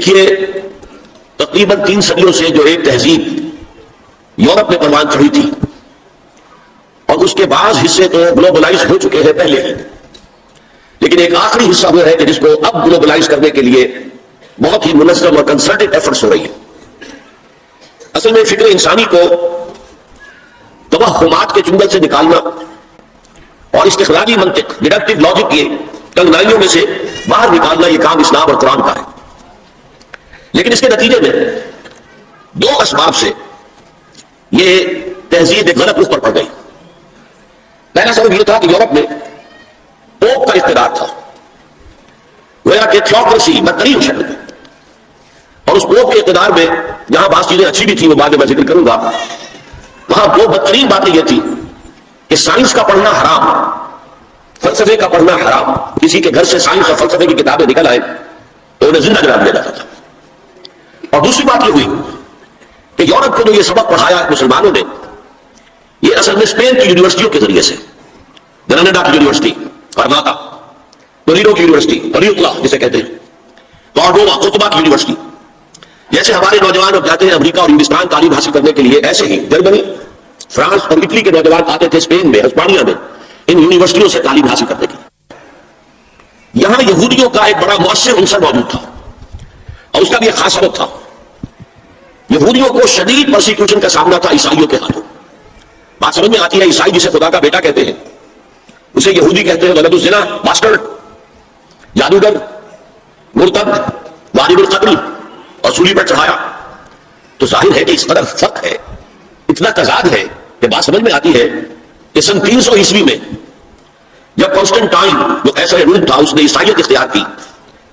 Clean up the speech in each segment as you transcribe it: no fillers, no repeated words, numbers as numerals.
دیکھیے تقریباً 3 صدیوں سے جو ایک تہذیب یورپ میں پروان چڑھی تھی، اور اس کے بعض حصے تو گلوبلائز ہو چکے ہیں پہلے ہی، لیکن ایک آخری حصہ وہ ہے کہ جس کو اب گلوبلائز کرنے کے لیے بہت ہی منظم اور کنسرٹڈ ایفرٹس ہو رہی ہے۔ اصل میں فکر انسانی کو توہمات کے چنگل سے نکالنا اور استخراجی منطق، ڈیڈکٹیو لاجک کی تنگنائیوں میں سے باہر نکالنا، یہ کام اسلام اور قرآن کا ہے۔ لیکن اس کے نتیجے میں 2 اسباب سے یہ تہذیب ایک غلط رخ پر پڑ گئی۔ پہلا سبب یہ تھا کہ یورپ میں پوپ کا اقتدار تھا، گویا کہ تھیوکریسی بدترین شکل میں، اور اس پوپ کے اقتدار میں جہاں بعض چیزیں اچھی بھی تھی وہ بعد میں ذکر کروں گا، وہاں 2 بدترین باتیں یہ تھی کہ سائنس کا پڑھنا حرام، فلسفے کا پڑھنا حرام۔ کسی کے گھر سے سائنس اور فلسفے کی کتابیں نکل آئے تو انہیں زندہ جلال دیا جاتا تھا۔ اور دوسری بات یہ ہوئی کہ یورپ کو جو یہ سبق پڑھایا مسلمانوں نے، یہ اصل میں اسپین کی یونیورسٹیوں کے ذریعے سے، گرناڈا کی یونیورسٹی، کرناٹا، تولیڈو کی یونیورسٹی، تولیوکلا جسے کہتے ہیں، کارڈووا، قرطبہ کی یونیورسٹی، جیسے ہمارے نوجوان اب جاتے ہیں امریکہ اور ہندوستان تعلیم حاصل کرنے کے لیے، ایسے ہی جرمنی، فرانس اور اٹلی کے نوجوان آتے تھے اسپین میں، ہسپانیہ میں، ان یونیورسٹیوں سے تعلیم حاصل کرنے کے لیے۔ یہاں یہودیوں کا ایک بڑا مؤثر عنصر موجود تھا، اور اس کا بھی ایک خاص سبب تھا۔ یہودیوں کو شدید پرسیکیوشن کا سامنا تھا عیسائیوں کے ہاتھوں۔ بات سمجھ میں آتی ہے، عیسائی جسے خدا کا بیٹا کہتے ہیں اسے یہودی کہتے ہیں ولد الزنا، باسٹرڈ، جادوگر، مرتد، والد القتل، اور سولی پر چڑھایا۔ تو ظاہر ہے کہ اس قدر فرق ہے، اتنا تضاد ہے کہ بات سمجھ میں آتی ہے کہ سن 300 عیسوی میں جب کانسٹنٹائن جو قیصر روم تھا اس نے عیسائیت اختیار کی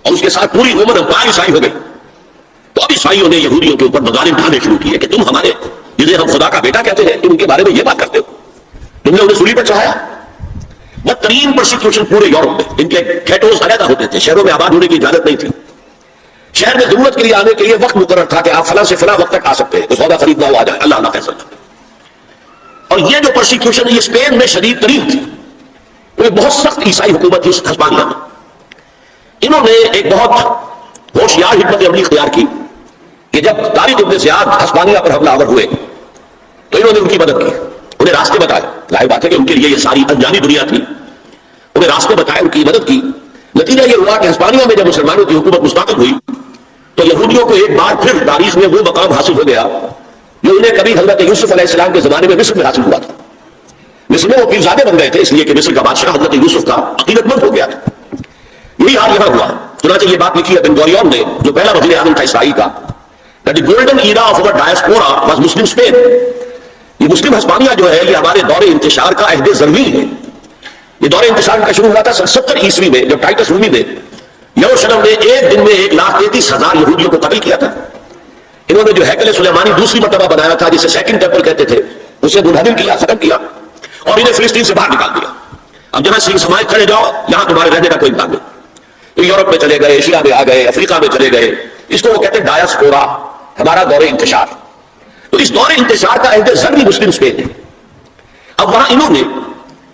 اور اس کے ساتھ پوری رومن امپائر عیسائی ہو گئی، تو اب عیسائیوں نے یہودیوں کے اوپر مظالم ڈھانے شروع کیے کہ تم ہمارے جنہیں ہم خدا کا بیٹا کہتے ہیں، تم ان کے بارے میں یہ بات کرتے ہو، تم نے انہیں سولی پر چڑھایا۔ بدترین پرسیکیوشن پورے یورپ میں، ان کے گھیٹوز علیحدہ ہوتے تھے، شہروں میں آباد ہونے کی اجازت نہیں تھی۔ شہر میں ضرورت کے لیے آنے کے لیے وقت مقرر تھا کہ آپ فلاں سے فلاں وقت تک آ سکتے ہیں، کوئی سودا خریدنا ہو آ جائے، اللہ اللہ فیصلہ۔ اور یہ جو پرسیکیوشن ہے یہ اسپین میں شدید ترین تھی، وہ بہت سخت عیسائی حکومت تھی ہسپانیہ میں۔ انہوں نے ایک بہت ہوشیار حکمت عملی اختیار کی کہ جب طارق ابن زیاد ہسپانیہ پر حملہ آور ہوئے تو انہوں نے ان کی مدد کی، انہیں راستے بتائے۔ ظاہر بات ہے کہ ان کے لیے یہ ساری انجانی دنیا تھی، انہیں راستے بتائے، ان کی مدد کی۔ نتیجہ یہ ہوا کہ ہسپانیہ میں جب مسلمانوں کی حکومت مستقل ہوئی تو یہودیوں کو ایک بار پھر تاریخ میں وہ مقام حاصل ہو گیا جو انہیں کبھی حضرت یوسف علیہ السلام کے زمانے میں مصر میں حاصل ہوا تھا۔ مصر میں وہ پیرزادے بن گئے تھے اس لیے کہ مصر کا بادشاہ حضرت یوسف کا عقیدت مند ہو گیا تھا۔ یہی حال یہاں ہوا۔ چنانچہ یہ بات لکھی ہے بن گوریون نے، جو پہلا وزیر اعظم تھا اسرائیل کا، that the golden era of our diaspora was Muslim Spain۔ یہ مسلم ہسپانیہ جو ہے یہ ہمارے دور انتشار کا عہد زرین ہے۔ یہ دور انتشار کا شروع ہوا تھا 70 عیسوی میں، جب ٹائٹس رومی نے یروشلم میں ایک دن میں 1,33,000 یہودیوں کو قتل کیا تھا۔ انہوں نے جو ہیکل سلیمانی دوسری مرتبہ بنایا تھا جسے سیکنڈ ٹیمپل کہتے تھے، اسے منہدم کیا، ختم کیا، اور انہیں فلسطین سے باہر نکال دیا۔ اب جہاں سنگ سماج کھڑے جاؤ، یہاں تمہارے رہنے کا کوئی امکان نہیں۔ تو یورپ میں چلے گئے، ایشیا میں آ گئے، افریقہ میں چلے گئے، اس کو وہ کہتے ہیں ڈایاسپورا، ہمارا دور انتشار۔ تو اس دور انتشار کا عہد زرعی مسلم اسپین ہے۔ اب وہاں انہوں نے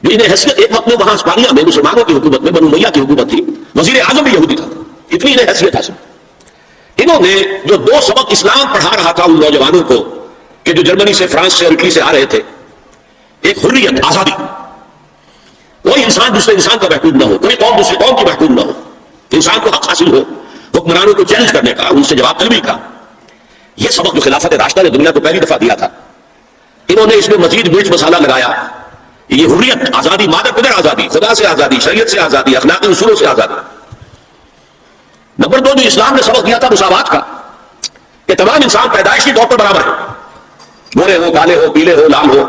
جو انہیں حیثیت، ایک وقت میں وہاں اسپانیہ میں مسلمانوں کی حکومت میں بنو امیہ کی حکومت تھی، وزیر اعظم بھی یہودی تھا، اتنی انہیں حیثیت حاصل۔ انہوں نے جو 2 سبق اسلام پڑھا رہا تھا ان نوجوانوں کو کہ جو جرمنی سے، فرانس سے اور اٹلی سے آ رہے تھے، ایک حریت، آزادی، کوئی انسان دوسرے انسان کا محکوم نہ ہو، کوئی قوم دوسری قوم کی محکوم نہ ہو، انسان کو حق حاصل ہو حکمرانوں کو چیلنج کرنے کا، ان سے جواب طلبی کا۔ یہ سبق جو خلافت راشدہ نے دنیا کو پہلی دفعہ دیا تھا، انہوں نے اس میں مزید مرچ مسالہ لگایا۔ یہ حریت، آزادی، مادر پدر آزادی، خدا سے آزادی، شریعت سے آزادی، اخلاقی اصولوں سے آزادی۔ نمبر 2 جو اسلام نے سبق دیا تھا مساوات کا، کہ تمام انسان پیدائشی طور پر برابر ہے، گورے ہو، کالے ہو، پیلے ہو، لال ہو،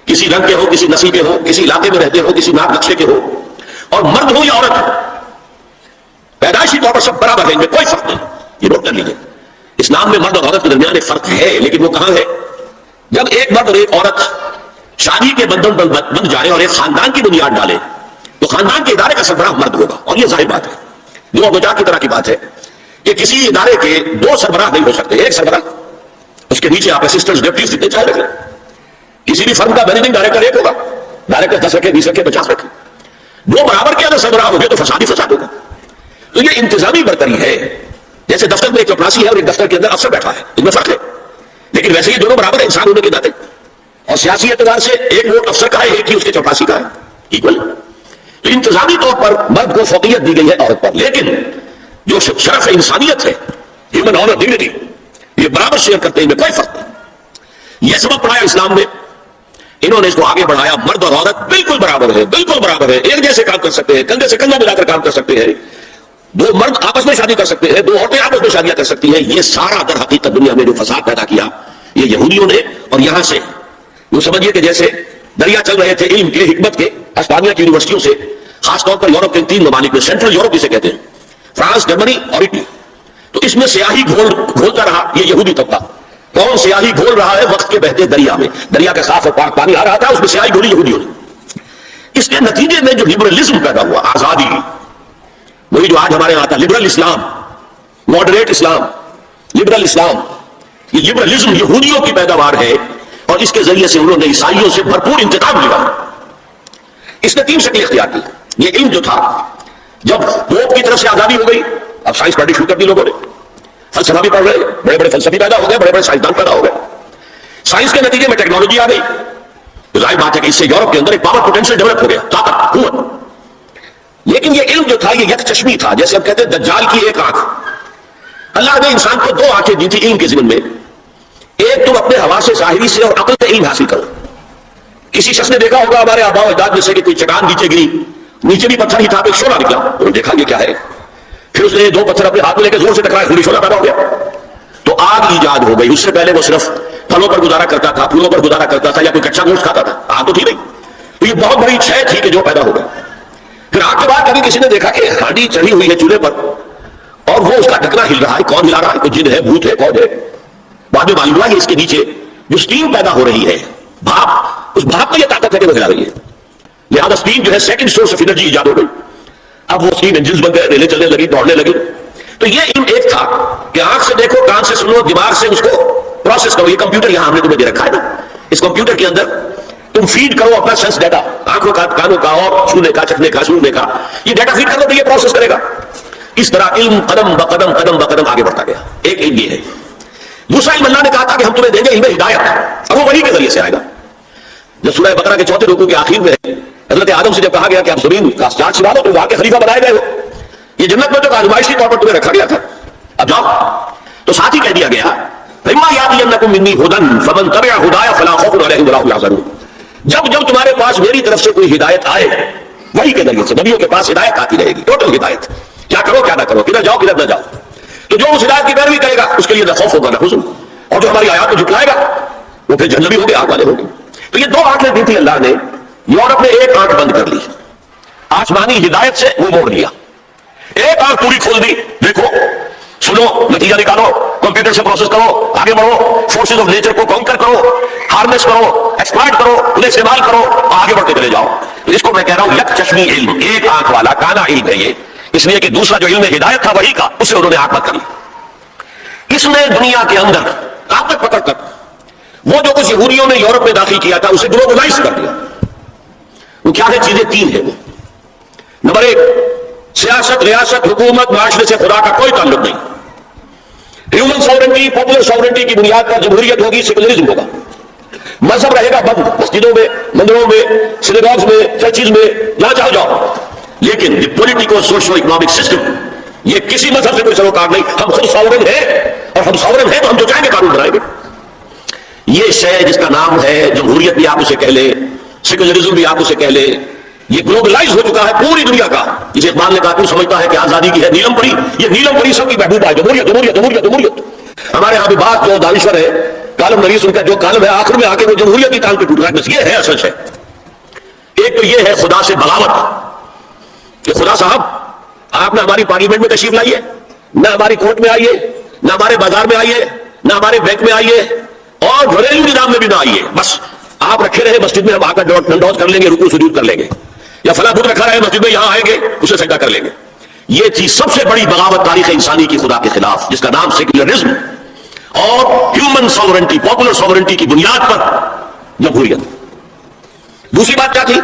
کسی رنگ کے ہو، کسی نسل کے ہو، کسی علاقے میں رہتے ہو، کسی نام نقشے کے ہو، اور مرد ہو یا عورت ہو، پیدائشی طور پر سب برابر ہیں، ان میں کوئی فرق نہیں۔ یہ نوٹ کر لیجیے، اسلام میں مرد اور عورت کے درمیان ایک فرق ہے، لیکن وہ کہاں ہے؟ جب ایک مرد اور ایک عورت شادی کے بندھن بن جائے اور ایک خاندان کی بنیاد ڈالے تو خاندان کے ادارے کا سربراہ مرد ہوگا۔ اور یہ ظاہر بات ہے، جو ابوجا کی طرح کی بات ہے کہ کسی ادارے کے 2 سربراہ نہیں ہو سکتے، ایک سربراہ، اس کے نیچے آپ اسسٹنٹس، ڈپٹیز جتنے چاہے رکھیں۔ کسی بھی فرم کا مینیجنگ ڈائریکٹر ایک ہوگا، ڈائریکٹر 10 رکھے، 20 رکھے، 50 رکھے، 2 برابر کے اگر سربراہ ہو گئے تو فساد ہی فساد ہوگا۔ تو یہ انتظامی برتری ہے جیسے دفتر میں ایک چپراسی ہے اور ایک دفتر کے اندر افسر بیٹھا ہے، ان میں فرق ہے، لیکن ویسے یہ دونوں برابر ہیں انسان ہونے کے ناطے، اور سیاسی اعتبار سے ایک ووٹ افسر کا ہے، ایک ہی اس کے چپراسی کا ہے، ایکول۔ تو انتظامی طور پر مرد کو فوقیت دی گئی ہے عورت پر، لیکن جو شرف انسانیت ہے، ہیومن آنر ڈگنیٹی، یہ برابر شیئر کرتے ہیں، ان میں کوئی فرق نہیں۔ یہ سبق پڑھایا اسلام نے، انہوں نے اس کو آگے بڑھایا، مرد اور عورت بالکل برابر ہے، بالکل برابر ہے، ایک جیسے کام کر سکتے ہیں، کندھے سے کندھا ملا کر کام کر سکتے ہیں، دو مرد آپس میں شادی کر سکتے ہیں، دو عورتیں آپس میں شادیاں کر سکتی ہیں۔ یہ سارا در حقیقت دنیا میں جو فساد پیدا کیا یہ یہودیوں نے، اور یہاں سے وہ سمجھیے کہ جیسے دریا چل رہے تھے علم کے، حکمت کے، اسپانیہ کی یونیورسٹیوں سے، خاص طور پر یورپ کے 3 ممالک میں، سینٹرل یورپ جسے کہتے ہیں، فرانس، جرمنی اور اٹلی، تو اس میں سیاہی گھولتا رہا یہ یہودی طبقہ۔ کون سیاہی گھول رہا ہے؟ وقت کے بہتے دریا میں، دریا کا صاف اور پاک پانی آ رہا تھا، اس میں سیاہی گھولی یہودیوں نے۔ اس کے نتیجے میں جو لبرلزم پیدا ہوا، آزادی، وہی جو آج ہمارے یہاں آتا لبرل اسلام، ماڈریٹ اسلام، لبرل اسلام، یہ لبرلزم یہودیوں کی پیداوار ہے، اور اس کے ذریعے سے انہوں نے عیسائیوں سے بھرپور انتقام لیا۔ اس نے 3 شکلیں اختیار کی۔ یہ علم جو تھا، جب پوپ کی طرف سے آزادی ہو گئی، اب سائنس پڑھنی شروع کر دی لوگوں نے، فلسفہ بھی پڑھ رہے، بڑے بڑے فلسفی پیدا ہو گئے، بڑے بڑے سائنسدان پیدا ہو گئے، سائنس کے نتیجے میں ٹیکنالوجی آ گئی، تو ظاہر بات ہے کہ اس سے یورپ کے اندر ایک پاور پوٹینشیل ڈیولپ ہو گیا، طاقت، قوت۔ لیکن یہ علم جو تھا یہ یک چشمی تھا، جیسے ہم کہتے ہیں دجال کی ایک آنکھ۔ اللہ نے انسان کو 2 آنکھیں دی تھی علم کے ضمن میں، ایک تم اپنے حواس ظاہری سے اور عقل سے علم حاصل کرو۔ کسی شخص نے دیکھا ہوگا ہمارے آباء و اجداد میں سے کہ کوئی چٹان نیچے گری، نیچے بھی پتھر ہی تھا، ایک شعلہ نکلا، انہوں نے دیکھا یہ کیا ہے، پھر اس نے 2 پتھر اپنے ہاتھ میں لے کے زور سے ٹکرائے، خونی شعلہ پیدا ہو گیا، تو آگ ایجاد ہو گئی۔ اس سے پہلے وہ صرف پھلوں پر گزارا کرتا تھا، پھولوں پر گزارا کرتا تھا، یا کوئی کچا گوشت کھاتا تھا، آگ تو تھی نہیں، تو یہ بہت بڑی شے تھی کہ جو پیدا ہو گئی۔ پھر آگ کے بعد کبھی کسی نے دیکھا کہ ہانڈی چڑھی ہوئی ہے چولہے پر، اور وہ اس کا ڈھکنا ہل رہا ہے، کون ہلا رہا ہے؟ کوئی جن ہے، بھوت ہے، کون ہے؟ بعد میں معلوم ہوا کہ اس کے نیچے جو سٹیم پیدا ہو رہی ہے، بھاپ، اس بھاپ میں یہ طاقت ہے کہ وہ ہلا رہی ہے، لہذا سٹیم جو ہے سیکنڈ سورس آف انرجی ایجاد ہو گئی۔ اب وہ سٹیم انجنز بن گئے، ریلیں چلنے لگی، دوڑنے لگی۔ تو یہ علم ایک تھا کہ آنکھ سے دیکھو، کان سے سنو، دماغ سے اس کو پروسیس کرو۔ یہ کمپیوٹر یہاں ہم نے تمہیں دے رکھا ہے نا، اس کمپیوٹر کے اندر تم فیڈ کرو اپنا سینس ڈیٹا، آنکھوں کا، کانوں کا، اور چھونے کا، چکھنے کا، سننے کا، یہ ڈیٹا فیڈ کر دو تو یہ پروسیس کرے گا۔ اس طرح علم قدم بقدم قدم بقدم آگے بڑھتا گیا۔ ایک علم یہ ہے۔ دوسرا علم اللہ نے کہا تھا کہ ہم تمہیں دیں گے علم ہدایت، اور وہ وحی کے ذریعے سے آئے گا۔ جب سورہ بقرہ کے 4 رکوع کے آخر میں حضرت آدم سے جب کہا گیا کہ آپ زمین کا چاند چھڑا دو، تو وہاں کے خلیفہ بنائے گئے ہو، یہ جنت میں تو آزمائشی طور پر تمہیں رکھا گیا تھا، اب جاؤ۔ تو ساتھ ہی کہہ دیا گیا فَإِمَّا يَأْتِيَنَّكُم مِّنِّي هُدًى فَمَن تَبِعَ هُدَايَ فَلَا خَوْفٌ عَلَيْهِمْ وَلَا هُمْ يَحْزَنُونَ۔ جب تمہارے پاس میری طرف سے کوئی ہدایت آئے، وحی کے ذریعے سے نبیوں کے پاس ہدایت آتی رہے گی، ٹوٹل ہدایت، کیا کرو کیا نہ کرو، کدھر جاؤ کدھر نہ جاؤ، تو جو اس ہدایت کی پیروی کرے گا اس کے لیے نہ خوف ہوگا نہ حزن، اور جو ہماری آیات کو جھٹلائے گا وہ پھر جہنمی ہوں گے، آگ والے ہوں گے۔ تو یہ 2 آنکھیں دی تھی اللہ نے، یورپ نے ایک آنکھ بند کر لی، آسمانی ہدایت سے وہ موڑ لیا، ایک آنکھ پوری کھول دی، دیکھو، سنو، نتیجہ نکالو، کمپیوٹر سے پروسیس کرو، آگے بڑھو، فورسز آف نیچر کو کانکر کرو، ہارنس کرو، ایکسپلائٹ کرو، انہیں استعمال کرو، آگے بڑھتے چلے جاؤ۔ تو اس کو میں کہہ رہا ہوں یک چشمی علم، ایک آنکھ والا کانا علم ہے یہ، اس لیے کہ دوسرا جو علم ہدایت تھا وہی کا، اسے انہوں نے آنکھ بند کر لی۔ اس نے دنیا کے اندر طاقت پکڑ کر وہ جو کچھ یہودیوں نے یورپ میں داخل کیا تھا اسے گلوبلائز کر دیا۔ وہ کیا ہے؟ چیزیں 3 ہیں۔ نمبر 1، سیاست، ریاست، حکومت، معاشرے سے خدا کا کوئی تعلق نہیں۔ ہیومن ساورنٹی، پاپولر ساورنٹی کی بنیاد پر جمہوریت ہوگی، سیکولرزم ہوگا۔ مذہب رہے گا بند، مسجدوں میں، مندروں میں، سینیگاگز میں، چرچز میں، جہاں چاہو جاؤ، لیکن پولیٹیکو سوشل اکنامک سسٹم یہ کسی مذہب سے کوئی سروکار نہیں۔ ہم خود ساورن ہیں، اور ہم ساورن ہیں تو ہم جو چاہیں گے قانون بنائیں گے۔ یہ شے جس کا نام ہے جمہوریت بھی آپ اسے کہہ لیں، سیکولرزم بھی آپ اسے کہہ لیں، یہ گلوبلائز ہو چکا ہے پوری دنیا کا۔ جسے اقبال نے کہا تو سمجھتا ہے کہ آزادی کی ہے نیلم پری، یہ نیلم پری سب کی محبوبہ ہے، جمہوریت جمہوریت جمہوریت جمہوریت۔ ہمارے یہاں بھی بات جو دانشور ہے، کالم نویس، ان کا جو کالم ہے آخر میں آ کے وہ جمہوریت کی ٹانگ پہ ٹوٹ رہا ہے، بس یہ ہے اصل ہے۔ ایک تو یہ ہے خدا سے بغاوت کہ خدا صاحب آپ نہ ہماری پارلیمنٹ میں تشریف لائیے، نہ ہماری کورٹ میں آئیے، نہ ہمارے بازار میں آئیے، نہ ہمارے بینک میں آئیے، اور گھریلو نظام میں بھی نہ آئیے، بس آپ رکھے رہے مسجد میں، ہم آ کر ڈنڈوت کر لیں گے، رکوع سجود کر لیں گے، یا فلاں بت رکھا رہے مسجد میں، یہاں آئیں گے اسے سجدہ کر لیں گے۔ یہ چیز سب سے بڑی بغاوت تاریخ انسانی کی خدا کے خلاف، جس کا نام سیکولرزم اور ہیومن ساورنٹی، پاپولر ساورنٹی کی بنیاد پر جمہوریت۔ دوسری بات کیا تھی؟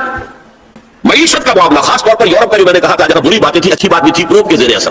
معیشت کا معاملہ، خاص طور پر یورپ کا جو میں نے کہا تھا، جب بری باتیں تھی، اچھی بات بھی تھی، پروب کے زیر اثر۔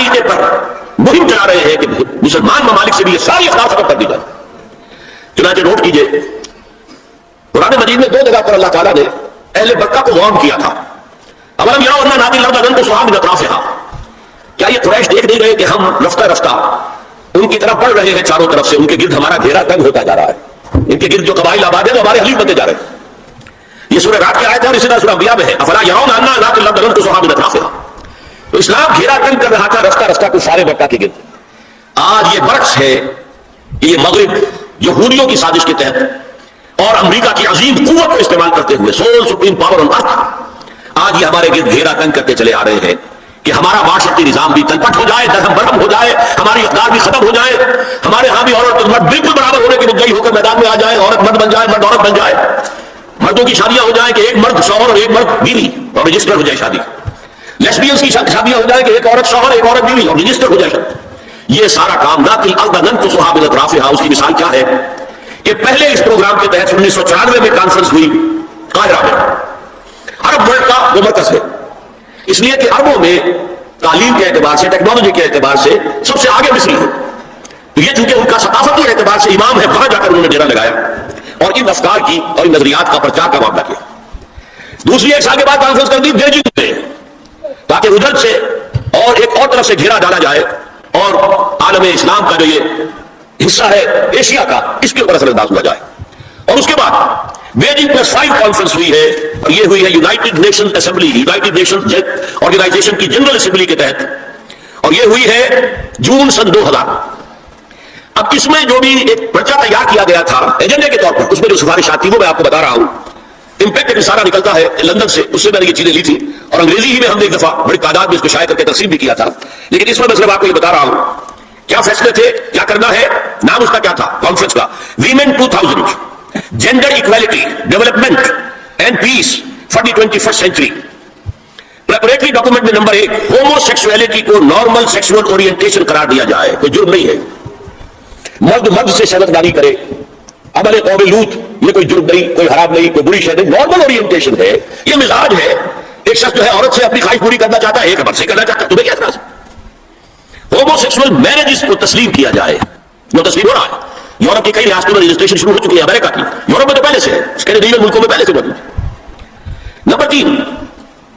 طریقے پر مہم چلا رہے ہیں کہ مسلمان ممالک سے بھی یہ ساری اقدار ختم کر دی جائے. چنانچہ نوٹ کیجئے قرآن مجید میں 2 جگہ پر اللہ تعالیٰ نے اہل مکہ کو وارن کیا تھا. اولم یروا انا ناتی الارض ننقصها من اطرافها. کیا یہ قریش دیکھ نہیں رہے کہ ہم رفتہ رفتہ ان کی طرف بڑھ رہے ہیں, چاروں طرف سے ان کے گرد ہمارا گھیرا تنگ ہوتا جا رہا ہے, ان کے گرد جو قبائل آباد ہیں وہ ہمارے حلیف بنتے جا رہے ہیں. یہ سورہ رات کی آیت ہے اور اسی طرح سورہ انبیاء میں ہے افلا یرون انا ناتی الارض ننقصها من اطرافها. تو اسلام گھیرا تنگ کر رہا تھا رفتہ رفتہ کچھ سارے مکہ کے گرد. آج یہ برعکس ہے کہ یہ مغرب جو حوثیوں کی سازش کے تحت اور امریکہ کی عظیم قوت کو استعمال کرتے ہوئے سول سپریم پاور آن ارتھ آج یہ ہمارے گرد گھیرا تنگ کرتے چلے آ رہے ہیں کہ ہمارا معاشرتی نظام بھی تلپٹ ہو جائے, درہم برہم ہو جائے, ہماری اقدار بھی ختم ہو جائے, ہمارے ہاں بھی عورت مرد بالکل برابر ہونے کی مدعی ہو کر میدان میں آ جائے, عورت مرد بن جائے, مرد عورت بن جائے, مردوں کی شادیاں ہو جائیں کہ ایک مرد شوہر اور ایک مرد بیوی اور رجسٹر ہو جائے شادی. لیسبینز کی شادیاں ہو جائیں کہ ایک عورت شوہر ایک عورت بیوی اور رجسٹر ہو جائے. یہ سارا کام ناتی الارض ننقصها من اطرافها. اس کی مثال کیا ہے کہ پہلے اس پروگرام کے تحت 1994 میں کانفرنس ہوئی قاہرہ میں. عرب ورلڈ کا وہ مرکز ہے اس لیے کہ عربوں میں تعلیم کے اعتبار سے, ٹیکنالوجی کے اعتبار سے سب سے آگے مصری ہے. تو یہ چونکہ ان کا ثقافتی اعتبار سے امام ہے, وہاں جا کر انہوں نے ڈیرا لگایا اور ان افکار کی اور ان نظریات کا پرچار کا معاملہ کیا. دوسری 1 سال کے بعد کانفرنس کر دی بیجنگ میں تاکہ ادھر سے اور ایک اور طرف سے گھیرا ڈالا جائے اور عالم اسلام کا جو یہ حصہ ہے ایشیا کا اس کے اوپر اثر انداز ہوا جائے. اور اس کے بعد بیجنگ +5 کانفرنس ہوئی ہے اور یہ ہوئی ہے United Nation Assembly, United Nation Organization کی جنرل اسمبلی کے تحت, اور یہ ہوئی ہے جون سن 2000. اب اس میں جو بھی ایک پرچہ تیار کیا گیا تھا ایجنڈے کے طور پر, اس میں جو سفارشات تھی وہ میں آپ کو بتا رہا ہوں. امپیکٹ ایک سارا نکلتا ہے لندن سے, اس سے میں نے یہ چیزیں لی تھی اور انگریزی ہی میں ہم نے ایک دفعہ بڑی تعداد میں اس کو شائع کر کے تقسیم بھی کیا تھا. لیکن اس میں میں صرف آپ کو یہ بتا رہا ہوں کیا فیصلے تھے, کیا کرنا ہے. نام اس کا کیا تھا کانفرنس کا, women 2000 gender equality development and peace for the 21st century. Preparatory document میں نمبر 1 ہومو سیکسولیٹی کو نارمل سیکسول اورینٹیشن قرار دیا جائے. کوئی جرم نہیں ہے مرد مرد سے شہوت داری کرے, عمل قوم لوط یہ کوئی جرم نہیں, کوئی حرام نہیں, کوئی بری شے نہیں, نارمل اورینٹیشن ہے, یہ مزاج ہے. ایک شخص جو ہے عورت سے اپنی خواہش پوری کرنا چاہتا ہے, ایک مرد سے کرنا چاہتا ہے, تمہیں کیا اعتراض ہے. ہومو سیکسول میرجز کو تسلیم کیا جائے, جو تسلیم ہو رہا ہے. یورپ کی کئی ریاستوں میں رجسٹریشن شروع ہو چکی ہے, امریکہ کی, یورپ میں تو پہلے سے ہے, اسکینڈینیوین ملکوں میں پہلے سے موجود ہے. نمبر 3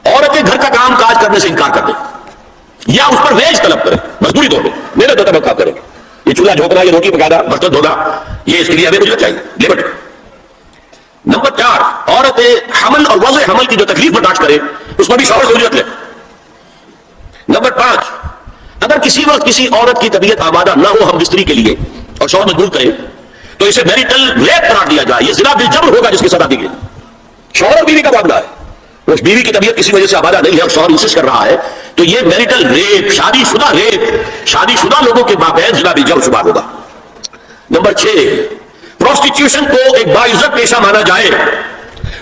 عورتیں گھر کا کام کاج کرنے سے انکار کر دیں یا اس پر ویج طلب کریں, مزدوری طور پہ محنت ہوتا کام کریں. یہ چولہا جھونکنا, یہ روٹی پکانا, برتن دھونا, یہ اس کے لیے ہمیں مجھے چاہیے لیبر. نمبر 4 عورتیں حمل اور وضع حمل کی جو تکلیف برداشت کرے اس میں بھی شوہر سے اجرت لے. نمبر 5 اگر کسی وقت کسی عورت کی طبیعت آمادہ نہ ہو ہم بستری کے لیے اور شوہر مجبور کرے تو اسے میریٹل ریپ قرار دیا جائے. یہ زنا بالجبر ہوگا جس کی سزا دی گئی. شوہر اور بیوی کا معاملہ ہے, اس بیوی کی طبیعت کسی وجہ سے آمادہ نہیں ہے اور شوہر انسسٹ کر رہا ہے تو یہ میریٹل ریپ, شادی شدہ لوگوں کے مابین زنا بالجبر شمار ہوگا. نمبر 6 پروسٹیٹیوشن کو ایک باعزت پیشہ مانا جائے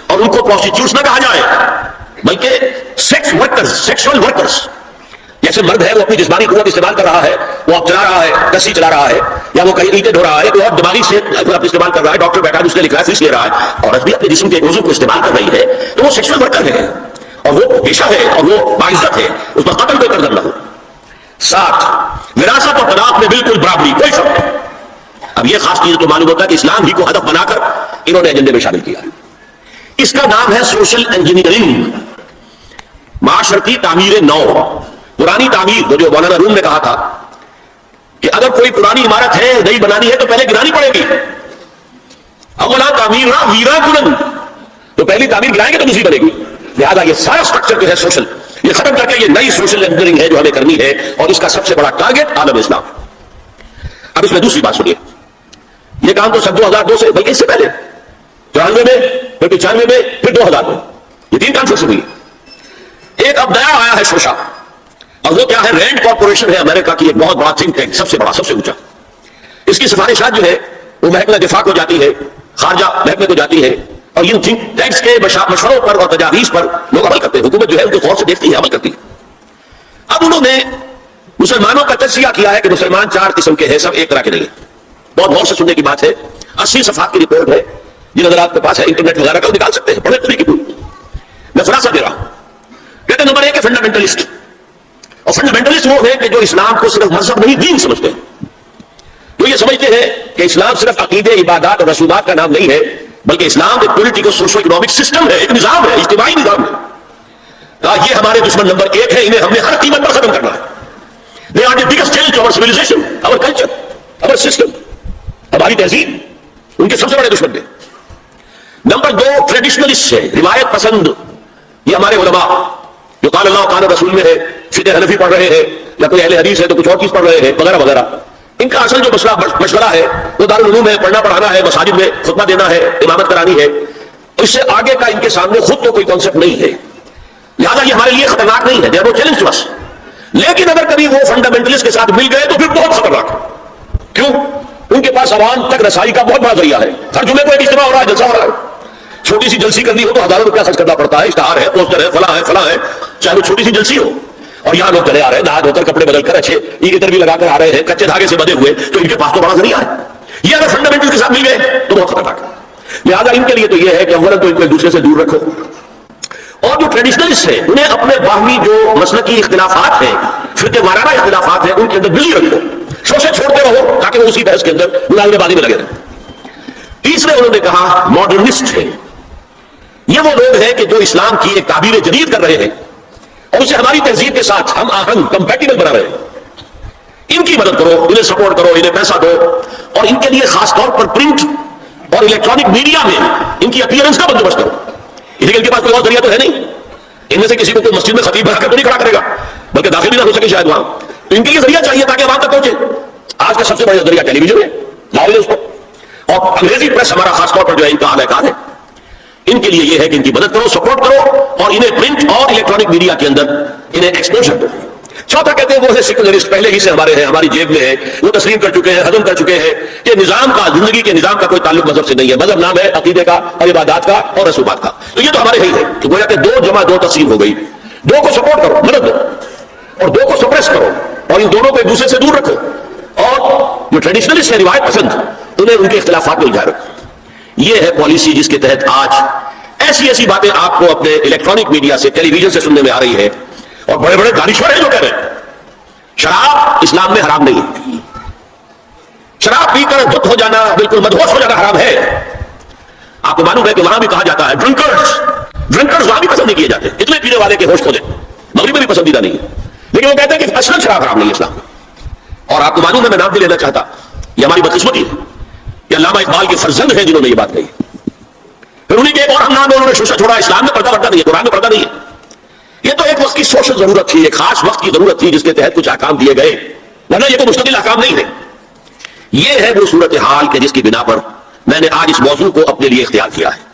اور ان کو پروسٹیٹیوٹس نہ کہا جائے بلکہ سیکس ورکرز, سیکسول ورکرز. جیسے مرد ہے وہ اپنی جسمانی قوت استعمال کر رہا ہے, وہ اب چلا رہا ہے, رسی چلا رہا ہے, یا وہ کہیں اینٹیں ڈھو رہا ہے, کوئی اور دماغی سے استعمال کر رہا ہے, ڈاکٹر بیٹھا ہے اس نے لکھا ہے فیس لے رہا ہے, عورت بھی اپنے جسم کے عضو کو استعمال کر رہی ہے تو وہ سیکسول ورکر ہے اور وہ پیشہ ہے اور وہ باعزت ہے, اس پر قتل کوئی قدر نہ ہو. 7 وراثت اور طلاق میں بالکل برابری, کوئی فرق. اب یہ خاص چیز تو معلوم ہوتا ہے کہ اسلام ہی کو ہدف بنا کر انہوں نے ایجنڈے میں شامل کیا ہے. اس کا نام ہے سوشل انجینئرنگ, معاشرتی تعمیر نو. پرانی تعمیر جو مولانا روم نے کہا تھا کہ اگر کوئی پرانی عمارت ہے نئی بنانی ہے تو پہلے گرانی پڑے گی. اولا تعمیر ویرا کنن, تو پہلی تعمیر گرائیں گے تو دوسری بنے گی. لہذا یہ سارا سٹرکچر جو ہے سوشل, یہ ختم کر کے یہ نئی سوشل انجینئرنگ ہے جو ہمیں کرنی ہے اور اس کا سب سے بڑا ٹارگٹ عالم اسلام. اب اس میں دوسری بات سنیے, یہ کام تو سن 2002 سے بلکہ اس سے پہلے 94 میں, پھر 95 میں, پھر 2000 میں, یہ 3 کانفرنس ہوئی. ایک اب نیا آیا ہے شوشا, اور وہ کیا ہے, رینڈ کارپوریشن ہے امریکہ کی ایک بہت بڑا تھنک ٹینک, سب سے بڑا, سب سے اونچا. اس کی سفارشات جو ہے وہ محکمہ دفاع کو جاتی ہے, خارجہ محکمے کو جاتی ہے, اور ان تھنک ٹینکس کے مشوروں پر اور تجاویز پر لوگ عمل کرتے ہیں. حکومت جو ہے ان کو غور سے دیکھتی ہے, عمل کرتی ہے. اب انہوں نے مسلمانوں کا تجزیہ کیا ہے کہ مسلمان 4 قسم کے ہیں, سب ایک طرح کے نہیں ہیں. بہت غور سے سننے کی بات ہے, 80 صفحات کی رپورٹ ہے, جن حضرات کے پاس ہے انٹرنیٹ وغیرہ کا نکال سکتے ہیں, پڑھے پوری کی پوری. میں خلاصہ دے رہا ہوں. کہتے نمبر 1 ہے فنڈامنٹلسٹ, اور فنڈامنٹلسٹ وہ ہیں کہ جو اسلام کو صرف مذہب نہیں دین سمجھتے ہیں، تو یہ سمجھتے ہیں کہ اسلام صرف عقیدے، عبادات اور رسومات کا نام نہیں ہے، بلکہ اسلام ایک پولیٹیکل سوشو اکنامک سسٹم ہے، ایک نظام ہے، اجتماعی نظام ہے۔ کہا یہ ہمارے دشمن نمبر 1 ہے، انہیں ہم نے ہر قیمت پر ختم کرنا ہے۔ They are the biggest challenge to our civilization, our culture, our system، ہماری تہذیب ان کے سب سے بڑے دشمن ہیں۔ نمبر 2 ٹریڈیشنلسٹ ہے، روایت پسند۔ یہ ہمارے علماء جو قال اللہ قال رسول میں ہے، فقہ حنفی پڑھ رہے ہیں، یا کوئی اہل حدیث ہے تو کچھ اور چیز پڑھ رہے ہیں وغیرہ وغیرہ، ان کا اصل جو مشورہ ہے وہ دارالعلوم ہے، پڑھنا پڑھانا ہے، مساجد میں خطبہ دینا ہے، امامت کرانی ہے، اس سے آگے کا ان کے سامنے خود تو کوئی کانسیپٹ نہیں ہے، لہٰذا یہ ہمارے لیے خطرناک نہیں ہے، they are no challenge to us۔ لیکن اگر کبھی وہ فنڈامنٹلسٹ کے ساتھ مل گئے تو پھر بہت خطرناک ہے۔ کیوں؟ ان کے پاس عوام تک رسائی کا بہت بڑا ذریعہ ہے، ہر جمعے کو ایک اجتماع ہو رہا ہے، جلسہ ہو رہا ہے، چھوٹی سی جلسی کرنی ہو تو ہزاروں روپیہ خرچ کرنا پڑتا ہے، اشتہار ہے، پوسٹر ہے، فلاں ہے، چاہے وہ چھوٹی سی جلسی ہو، اور یہاں لوگ چلے آ رہے ہیں نہا دھو کر، کپڑے بدل کر، اچھے عطر بھی لگا کر آ رہے ہیں، کچے دھاگے سے بندھے ہوئے، تو ان کے پاس تو بڑا ذریعہ ہے۔ یہ اگر فنڈامنٹل کے ساتھ مل گئے تو بہت خطرناک ہے۔ لہٰذا ان کے لیے تو یہ ہے کہ اولا تو ان کو ایک دوسرے سے دور رکھو، اور جو ٹریڈیشنلسٹ ہیں انہیں اپنے باہمی جو مسلکی اختلافات ہیں، فرقے وارانہ اختلافات ہیں، ان کے اندر بزی رکھو، شوشے چھوڑتے رہو تاکہ وہ اسی بحث کے اندر مناظرے بازی میں لگے رہیں۔ تیسرے انہوں نے کہا ماڈرنسٹ ہیں، یہ وہ لوگ ہیں کہ جو اسلام کی ایک تعبیر جدید کر رہے ہیں اور اسے ہماری تہذیب کے ساتھ ہم آہنگ کمپیٹیبل بنا رہے ہیں۔ ان کی مدد کرو، انہیں سپورٹ کرو، انہیں پیسہ دو، اور ان کے لیے خاص طور پر پرنٹ اور الیکٹرانک میڈیا میں ان کی اپیئرنس کا بندوبست کرو۔ اسی ان کے پاس کوئی اور ذریعہ تو ہے نہیں، ان میں سے کسی کو کوئی مسجد میں خطیب بنا کر تو نہیں کھڑا کرے گا، بلکہ داخل بھی نہ ہو سکے شاید وہاں، تو ان کے لیے ذریعہ چاہیے تاکہ عوام تک پہنچے۔ آج کا سب سے بڑا ذریعہ ٹیلی ویژن ہے، لاؤ اس کو، اور انگریزی پریس ہمارا خاص طور پر جو ہے ان کا اعلی کار ہے۔ ان کے لیے یہ ہے کہ ان کی مدد کرو، سپورٹ کرو، اور انہیں پرنٹ اور الیکٹرانک میڈیا کے اندر انہیں ایکسپوژر دو۔ چوتھا کہتے ہیں وہ ہے سیکولرسٹ، پہلے ہی سے ہمارے ہیں، ہماری جیب میں ہے، وہ تسلیم کر چکے ہیں، ہضم کر چکے ہیں کہ نظام کا، زندگی کے نظام کا کوئی تعلق مذہب سے نہیں ہے، مذہب نام ہے عقیدے کا اور عبادات کا اور رسومات کا۔ تو یہ تو ہمارے ہی ہے کہ گویا کہ 2 جمع 2 تقسیم ہو گئی، 2 کو سپورٹ کرو، مدد دو، اور 2 کو سپریس کرو، اور ان دونوں کو ایک دوسرے سے دور رکھو، اور جو ٹریڈیشنلسٹ ہے، روایت پسند، انہیں ان کے اختلافات میں الجھا رکھو۔ یہ ہے پالیسی جس کے تحت آج ایسی باتیں آپ کو اپنے الیکٹرانک میڈیا سے، ٹیلی ویژن سے سننے میں آ رہی ہے، اور بڑے بڑے دانشور ہیں جو کہہ رہے ہیں شراب اسلام میں حرام نہیں ہے، شراب پی کر دھت ہو جانا، بالکل مدہوش ہو جانا حرام ہے۔ آپ کو معلوم ہے کہ وہاں بھی کہا جاتا ہے ڈرنکرز وہاں بھی پسند نہیں کیے جاتے، اتنے پینے والے کے ہوش کھو دیں، مغرب میں بھی پسندیدہ نہیں ہے، لیکن وہ کہتے ہیں کہ اصل شراب حرام نہیں ہے اسلام میں۔ اور آپ کو معلوم ہے، میں نام نہیں لینا چاہتا، یہ ہماری بدقسمتی ہے کہ علامہ اقبال کے فرزند ہیں جنہوں نے یہ بات کہی، پھر انہیں کہ ایک اور ہم نام انہوں نے شوشہ چھوڑا، اسلام میں پردہ نہیں ہے، قرآن میں پردہ نہیں ہے۔ یہ تو ایک وقت کی سوشل ضرورت تھی، ایک خاص وقت کی ضرورت تھی جس کے تحت کچھ احکام دیے گئے، ورنہ یہ تو مستقل احکام نہیں ہے۔ یہ ہے وہ صورتحال کہ جس کی بنا پر میں نے آج اس موضوع کو اپنے لیے اختیار کیا ہے۔